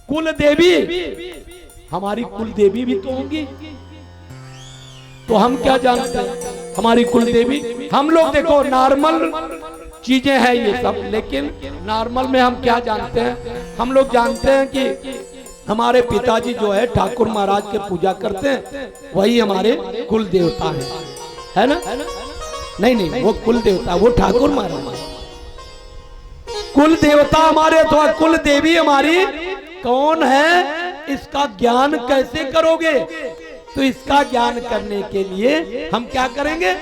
कुल देवी, हमारी कुल देवी भी तो होंगी। तो हम क्या जानते हैं हमारी कुल देवी? हम लोग देखो नॉर्मल चीजें हैं ये सब, लेकिन नॉर्मल में हम क्या जानते हैं? हम लोग जानते हैं कि हमारे पिताजी जो है ठाकुर महाराज के पूजा करते हैं, वही हमारे कुल देवता है ना? नहीं नहीं, वो कुल देवता वो ठाकुर महाराज। कुल देवता हमारे अथवा कुल देवी हमारी कौन है, इसका ज्ञान कैसे करोगे? तो इसका ज्ञान करने के लिए हम क्या करेंगे?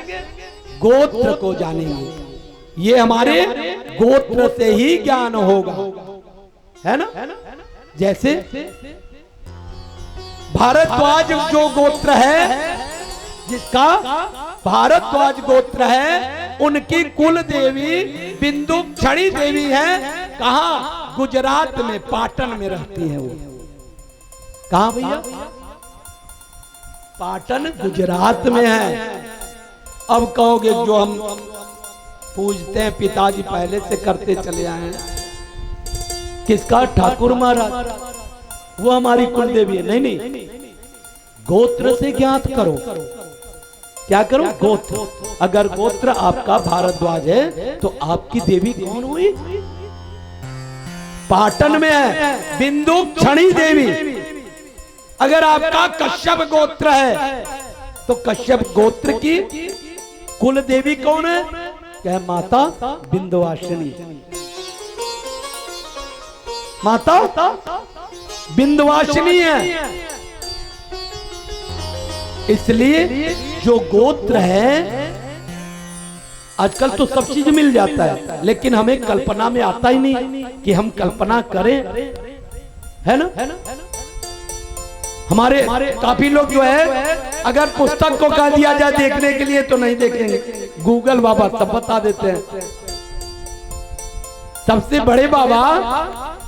गोत्र को जानेंगे। ये हमारे गोत्र से ही ज्ञान होगा, है ना? जैसे भारद्वाज जो गोत्र है, जिसका भारद्वाज गोत्र है, उनकी कुल देवी बिंदु छड़ी देवी है। कहाँ? गुजरात में, पाटन में रहती है वो। कहाँ भैया? पाटन गुजरात में है। अब कहोगे जो हम पूजते हैं पिताजी पहले से करते चले आए हैं, किसका? ठाकुर महाराज, वो हमारी कुल देवी है। नहीं नहीं, गोत्र से ज्ञात करो। क्या करो? गोत्र। अगर गोत्र आपका भारद्वाज है तो आपकी देवी कौन हुई? पाटन में है बिंदु छड़ी देवी। अगर आपका कश्यप गोत्र है तो कश्यप गोत्र की कुल देवी कौन है? क्या? माता बिंदवासिनी। माता बिंदवासिनी है। इसलिए जो गोत्र है, आजकल तो सब चीज मिल जाता है, लेकिन हमें कल्पना में आता ही नहीं कि हम कल्पना करें, है ना? हमारे काफी लोग जो है, अगर पुस्तक को कह दिया जाए देखने के लिए तो नहीं देखेंगे। गूगल बाबा सब बता देते हैं। सबसे बड़े बाबा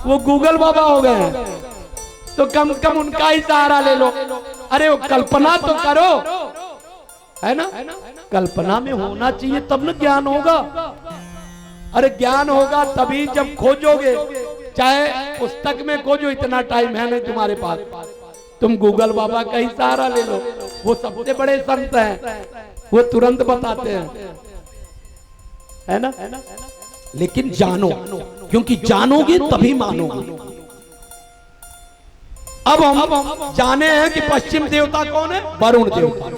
वो गूगल बाबा हो गए हैं, तो कम से कम उनका ही सहारा ले लो। अरे वो कल्पना तो करो, है ना? कल्पना में होना चाहिए तब ना ज्ञान होगा। अरे ज्ञान होगा तभी जब खोजोगे। चाहे पुस्तक में खोजो, इतना टाइम है नहीं तुम्हारे पास, तुम गूगल बाबा का ही सहारा ले लो। वो सबसे बड़े संत हैं, वो तुरंत बताते हैं, है ना? लेकिन जानो, क्योंकि जानोगे तभी मानोगे। अब हम जाने हैं कि पश्चिम देवता कौन है? वरुण देवता।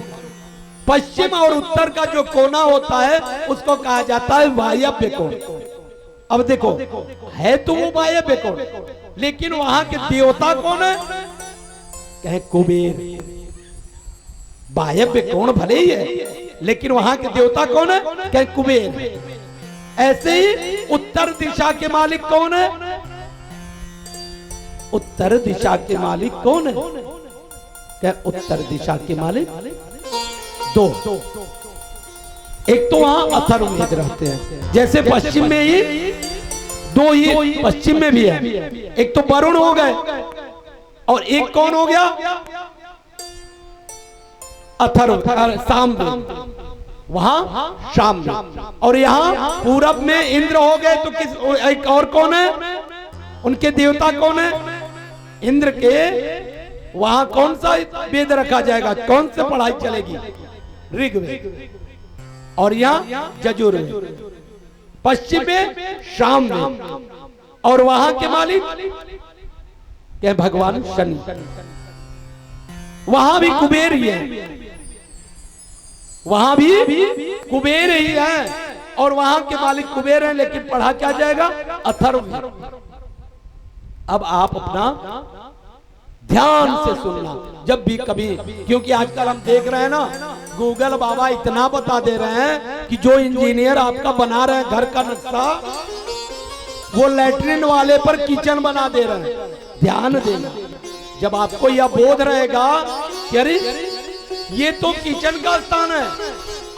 पश्चिम और उत्तर का जो कोना होता है उसको कहा जाता है वायव्य कोण। अब देखो, है तो वो वायव्य कोण, लेकिन वहां के देवता कौन है? कहे कुबेर। वायव्य कोण भले ही है, लेकिन वहां के देवता कौन है? कहे कुबेर। ऐसे ही उत्तर दिशा के मालिक कौन है? उत्तर दिशा के मालिक कौन है? क्या? उत्तर दिशा के मालिक दो। एक तो वहां अथर्ववेद रहते हैं, जैसे पश्चिम में ही दो ही पश्चिम में भी है। एक तो वरुण हो गए और एक कौन हो गया? अथर्व, सामवेद। वहां सामवेद। और यहाँ पूरब में इंद्र हो गए, तो किस एक और कौन है? उनके देवता कौन है? इंद्र के वहां कौन सा वेद रखा जाएगा? कौन से पढ़ाई चलेगी? ऋग्वेद। और यहाँ यजुर्वेद। पश्चिम में सामवेद। और वहां के मालिक क्या? भगवान शनि। वहां भी कुबेर ही है, वहां भी कुबेर ही है, और वहां के मालिक कुबेर हैं, लेकिन पढ़ा क्या जाएगा? अथर्ववेद। अब आप अपना ध्यान से सुनना जब भी कभी, क्योंकि आजकल हम देख रहे हैं ना, गूगल बाबा इतना बता दे रहे हैं कि जो इंजीनियर आपका बना रहे हैं घर का नक्शा, वो लैट्रिन वाले पर किचन बना दे रहे हैं। ध्यान देना, जब आपको यह बोध रहेगा कि अरे ये तो किचन का स्थान है,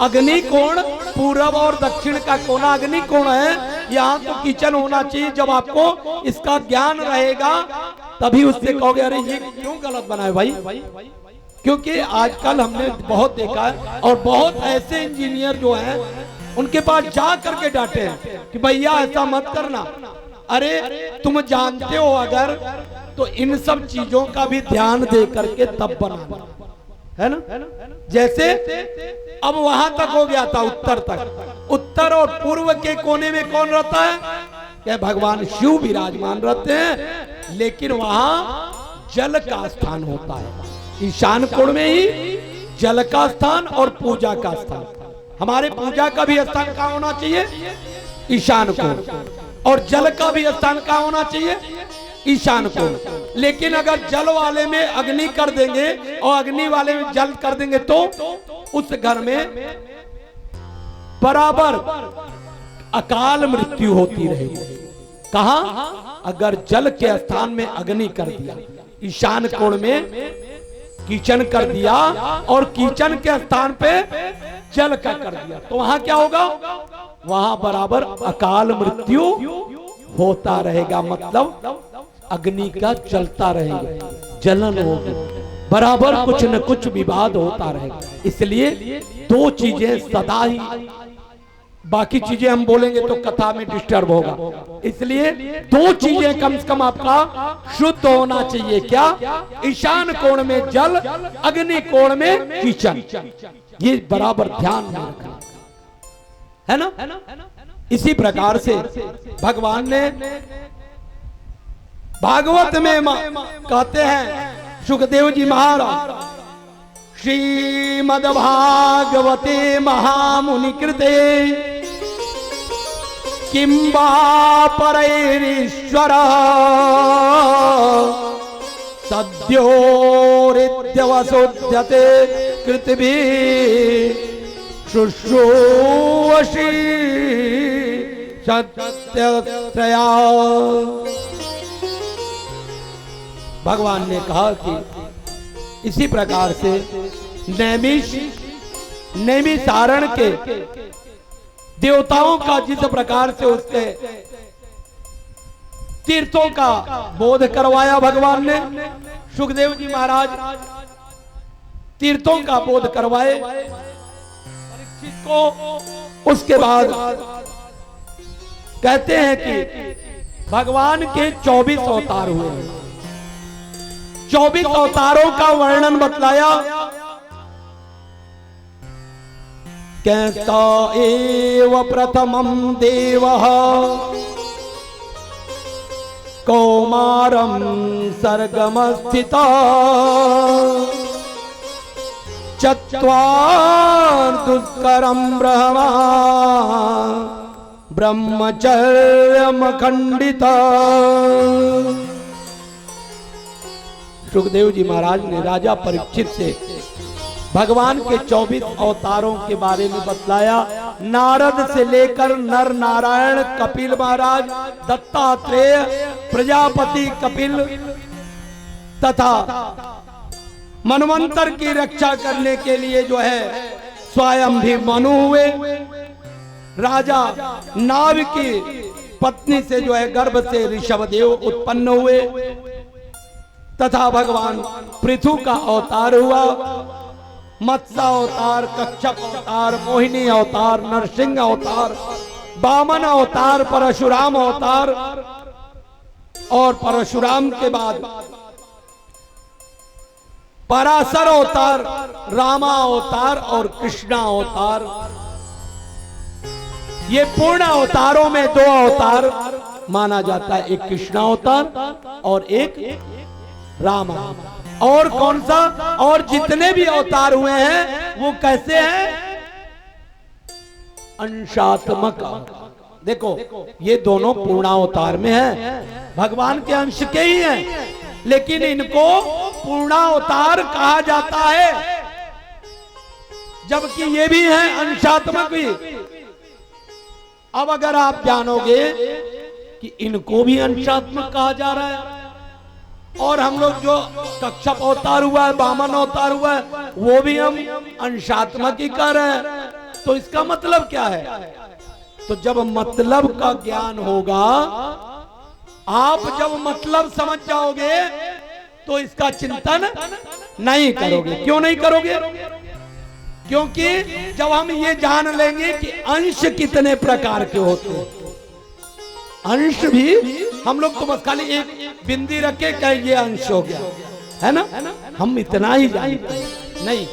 अग्नि कोण पूरब और दक्षिण का कोना अग्नि कोण है, यहाँ तो किचन होना चाहिए। जब आपको इसका ज्ञान रहेगा तभी उससे कहोगे अरे ये क्यों गलत बना है भाई। क्योंकि आजकल हमने बहुत देखा है, और बहुत ऐसे इंजीनियर जो हैं उनके पास जा करके डांटे हैं कि भैया ऐसा मत करना। अरे तुम जानते हो अगर तो इन सब चीजों का भी ध्यान दे करके तब बनाना है ना। जैसे अब वहां तक हो गया था, उत्तर तक। उत्तर और पूर्व के कोने में कौन रहता है? क्या भगवान शिव विराजमान रहते हैं, लेकिन वहां जल का स्थान होता है। ईशान कोण में ही जल का स्थान और पूजा का स्थान। हमारे पूजा का भी स्थान कहाँ होना चाहिए? ईशान कोण। और जल का भी स्थान कहाँ होना चाहिए? ईशान कोण। लेकिन अगर जल वाले में अग्नि कर देंगे और अग्नि वाले में जल कर देंगे तो उस घर में बराबर अकाल मृत्यु होती रहेगी। कहां? अगर जल के स्थान में अग्नि कर दिया, ईशान कोण में किचन कर दिया और किचन के स्थान पे जल का कर दिया, तो वहां क्या होगा? वहां बराबर अकाल मृत्यु होता रहेगा। मतलब अग्नि का चलता रहेगा, जलन होगी, बराबर कुछ न कुछ विवाद होता रहेगा। इसलिए दो चीजें सदा ही, बाकी चीजें हम बोलेंगे तो कथा में डिस्टर्ब होगा। इसलिए दो चीजें कम से कम आपका शुद्ध होना चाहिए। क्या? ईशान कोण में जल, अग्नि कोण में किचन। ये बराबर ध्यान में रखना है ना। इसी प्रकार से भगवान ने भागवत में कहते हैं, सुखदेव जी महाराज, श्रीमद् भागवते महामुनि कृते किं वा परैरीश्वर सद्योरित्यवसुध्यते कृतिभि शुश्रूषि सत्यत्रया। भगवान ने कहा कि इसी प्रकार से नैमिषारण्य के देवताओं का जिस प्रकार से उसके तीर्थों का बोध करवाया भगवान ने, सुखदेव जी महाराज तीर्थों का बोध करवाए परीक्षित को। उसके बाद कहते हैं कि भगवान के 24 अवतार हुए। 24 अवतारों का वर्णन बतलाया। कैसा एव प्रथमं देवः कौमारं सर्गमस्थिता चत्वारदुष्करं ब्रह्मचर्यमखण्डिता। सुखदेव जी महाराज ने राजा परीक्षित से भगवान के 24 अवतारों के बारे में बतलाया। नारद से लेकर नर नारायण, कपिल महाराज, दत्तात्रेय, प्रजापति कपिल तथा मनवंतर की रक्षा करने के लिए जो है स्वयं भी मनु हुए। राजा नाव की पत्नी से जो है गर्भ से ऋषभदेव उत्पन्न हुए तथा भगवान पृथु का अवतार हुआ। मत्स्य अवतार, कच्छप अवतार, मोहिनी अवतार, नरसिंह अवतार, वामन अवतार, परशुराम अवतार और परशुराम के बाद पराशर अवतार, रामा अवतार और कृष्णा अवतार। ये पूर्ण अवतारों में 2 अवतार माना जाता है, एक कृष्णा अवतार और एक रामा। और कौन सा? और जितने भी अवतार हुए हैं वो कैसे हैं? अंशात्मक। देखो ये दोनों पूर्णावतार में हैं, भगवान के अंश के ही हैं, लेकिन इनको पूर्णावतार कहा जाता है, जबकि ये भी हैं अंशात्मक भी। अब अगर आप जानोगे कि इनको भी अंशात्मक कहा जा रहा है और हम लोग जो कच्छप अवतार हुआ है, वामन अवतार हुआ है, वो भी हम अंशात्मक ही कर रहे हैं, तो इसका मतलब क्या है? तो जब मतलब का ज्ञान होगा, आप जब मतलब समझ जाओगे तो इसका चिंतन नहीं करोगे। क्यों नहीं करोगे? क्योंकि जब हम ये जान लेंगे कि अंश कितने प्रकार के होते हैं, अंश भी हम लोग तो बस खाली एक बिंदी रखे कहे ये अंश हो गया, है ना, हम इतना ही जानते हैं। नहीं,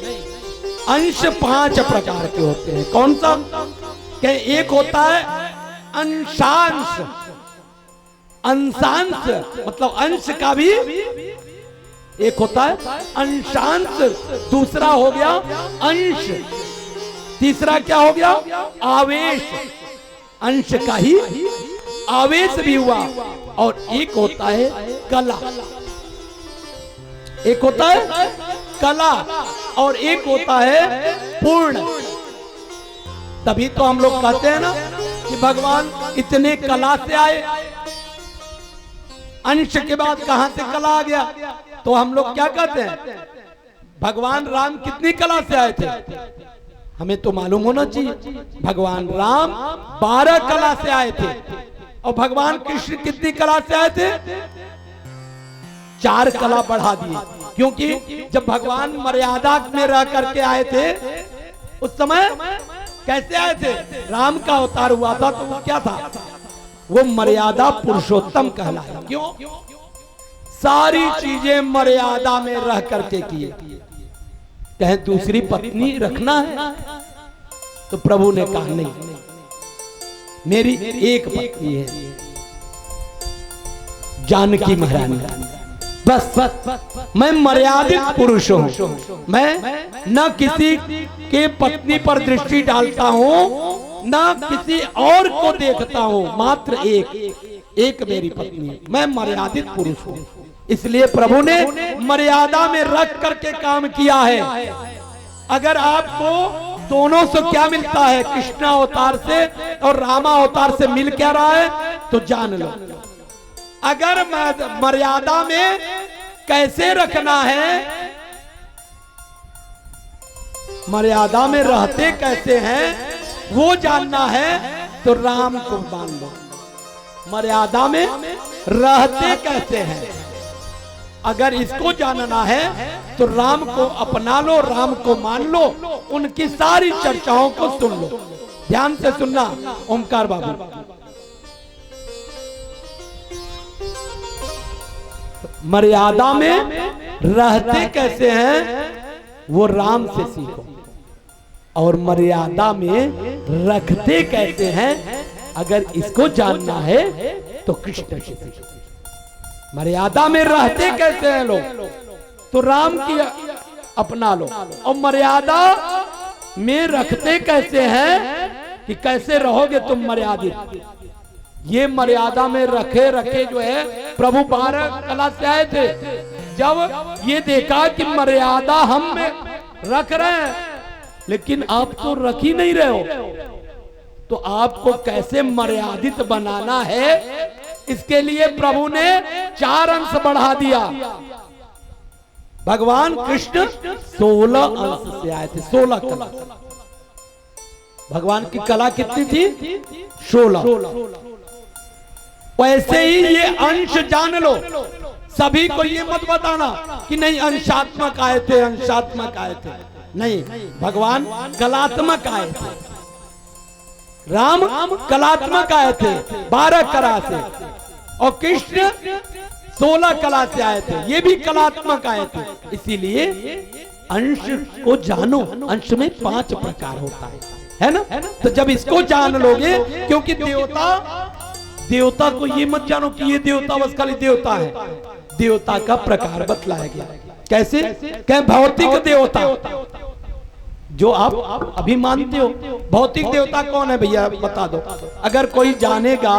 अंश 5 प्रकार के होते हैं। कौन सा? क्या एक होता है अंशांश, अंशांश मतलब अंश का भी एक होता है अंशांश, दूसरा हो गया अंश, तीसरा क्या हो गया? आवेश, अंश का ही आवेश भी हुआ। और एक होता है कला, एक होता है कला और एक होता है पूर्ण। तभी तो हम लोग कहते हैं ना कि भगवान इतने कला से आए, अंश के बाद कहां से कला आ गया? तो हम लोग क्या कहते हैं, भगवान राम कितनी कला से आए थे? हमें तो मालूम होना चाहिए। भगवान राम 12 कला से आए थे और भगवान कृष्ण कितनी कला से आए थे? 4 कला बढ़ा दिए। क्योंकि जब भगवान मर्यादा में रह करके आए थे उस समय कैसे आए थे? राम का अवतार हुआ था तो वो क्या था? वो मर्यादा पुरुषोत्तम कहलाया। क्यों? सारी चीजें मर्यादा में रह करके किए। कहे दूसरी पत्नी रखना है तो प्रभु ने कहा नहीं, मेरी एक पत्नी है, जानकी महारानी, बस मैं मर्यादित पुरुष हूं। मैं न किसी के पत्नी पर दृष्टि डालता हूं, न किसी और को देखता हूं, मात्र एक मेरी पत्नी है। मैं मर्यादित पुरुष हूं। इसलिए प्रभु ने मर्यादा में रख करके काम किया है। अगर आपको दोनों से क्या मिलता है, कृष्ण अवतार से और रामा अवतार से मिल क्या रहा है, तो जान लो। अगर मर्यादा में कैसे रखना है, मर्यादा में रहते कैसे हैं वो जानना है तो राम को मान लो। मर्यादा में रहते कैसे हैं, अगर इसको जानना है तो राम को अपना लो, राम को मान लो, उनकी सारी चर्चाओं को सुन लो। ध्यान से सुनना ओमकार बाबू। मर्यादा में रहते कैसे हैं वो राम से सीखो, और मर्यादा में रखते कैसे हैं अगर इसको जानना है तो कृष्ण से सीखो। मर्यादा में रहते कैसे हैं लोग, तो राम की अपना लो। और मर्यादा में रखते कैसे हैं कि कैसे रहोगे तुम मर्यादित। ये मर्यादा में रखे रखे जो है प्रभु 12 कला से आए थे। जब ये देखा कि मर्यादा हम में रख रहे हैं लेकिन आप तो रख ही नहीं रहे हो, तो आपको कैसे मर्यादित बनाना है, इसके लिए प्रभु ने 4 अंश बढ़ा दिया। भगवान कृष्ण 16 अंश से आए थे, 16 कला। भगवान की कला कितनी थी? 16। वैसे ही ये अंश जान लो। सभी को ये मत बताना कि नहीं अंशात्मक आए थे, अंशात्मक आए थे। नहीं, भगवान कलात्मक आए थे। राम कलात्मक आए थे 12 कला से, और कृष्ण 16 कला से आए थे, ये भी कलात्मक आए थे। इसीलिए अंश को जानो। अंश में 5 प्रकार होता है ना। तो जब इसको जान लोगे, क्योंकि देवता को ये मत जानो कि ये देवता बस खाली देवता है। देवता का प्रकार बतलाया गया। कैसे? क्या भौतिक देवता जो आप अभी मानते हो। भौतिक देवता कौन है भैया बता दो। अगर कोई जानेगा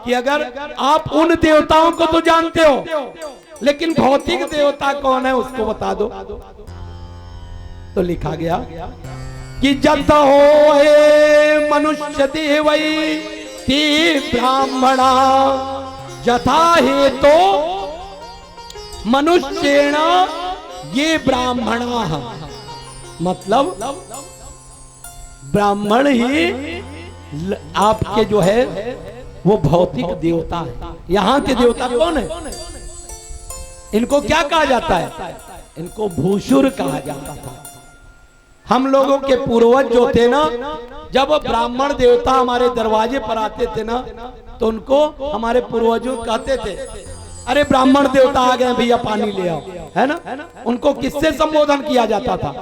कि अगर आप उन देवताओं को तो जानते हो लेकिन भौतिक देवता कौन है उसको बता दो, तो लिखा गया कि जत हो मनुष्य देवई ते ब्राह्मणा यथा हे तो मनुष्येण ये ब्राह्मणा। मतलब ब्राह्मण ही आपके जो है वो भौतिक देवता है। यहाँ के देवता कौन है? इनको क्या कहा जाता है? इनको भूसुर कहा जाता था। हम लोगों के पूर्वज जो थे ना, जब ब्राह्मण देवता हमारे दरवाजे पर आते थे ना, तो उनको हमारे पूर्वजों कहते थे, अरे ब्राह्मण देवता आ गए भैया पानी ले आओ, है ना। उनको किससे संबोधन किया जाता था?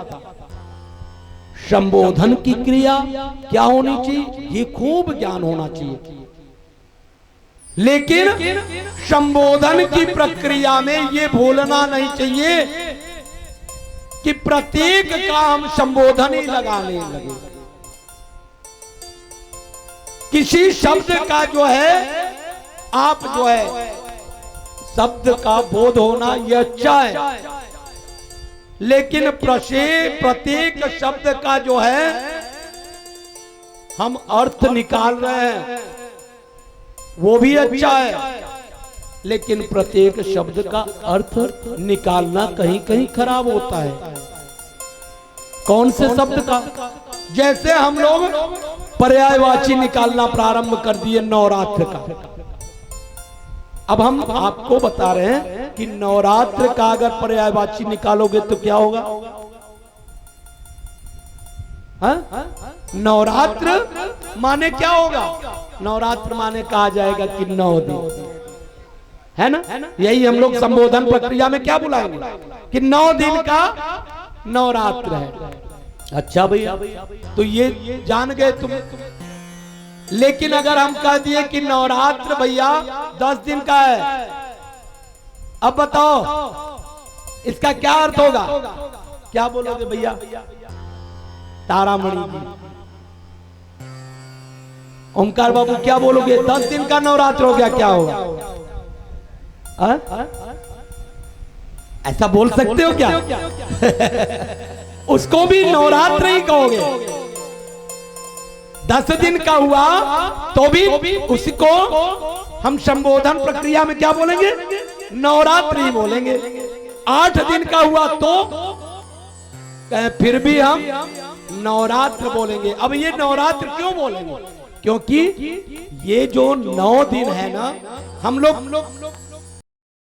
संबोधन की क्रिया क्या होनी चाहिए? ये खूब ज्ञान होना चाहिए। लेकिन संबोधन की प्रक्रिया में ये भूलना नहीं चाहिए कि प्रत्येक काम संबोधन ही लगाने लगे। किसी शब्द का जो है, आप जो है शब्द का बोध होना यह अच्छा है, लेकिन प्रत्येक शब्द का जो है हम अर्थ निकाल रहे हैं वो भी अच्छा है, लेकिन प्रत्येक शब्द का अर्थ निकालना कहीं कहीं खराब होता है। कौन से शब्द का? जैसे हम लोग पर्यायवाची निकालना प्रारंभ कर दिए नवरात्र का। अब हम आपको बता रहे हैं कि नवरात्र का अगर पर्यायवाची निकालोगे तो क्या होगा? नवरात्र माने क्या होगा? नवरात्र माने कहा जाएगा कि 9 दिन, है ना। यही हम लोग संबोधन प्रक्रिया में क्या बुलाएंगे कि 9 दिन का नवरात्र है। अच्छा भैया, तो ये जान गए तुम। लेकिन अगर हम कह दिए कि नवरात्र भैया 10 दिन का है, अब बताओ इसका क्या अर्थ होगा? क्या बोलोगे भैया? तारामणि की। ओमकार बाबू क्या बोलोगे? 10 दिन का नवरात्र हो गया, क्या होगा? ऐसा बोल सकते हो क्या? उसको भी नवरात्र ही कहोगे। 10 दिन का हुआ तो भी उसको हम संबोधन प्रक्रिया में क्या बोलेंगे? नवरात्र ही बोलेंगे। 8 दिन का हुआ तो फिर भी हम नवरात्र बोलेंगे। अब ये नवरात्र क्यों बोलेंगे? क्योंकि ये जो 9 दिन है ना, हम लोग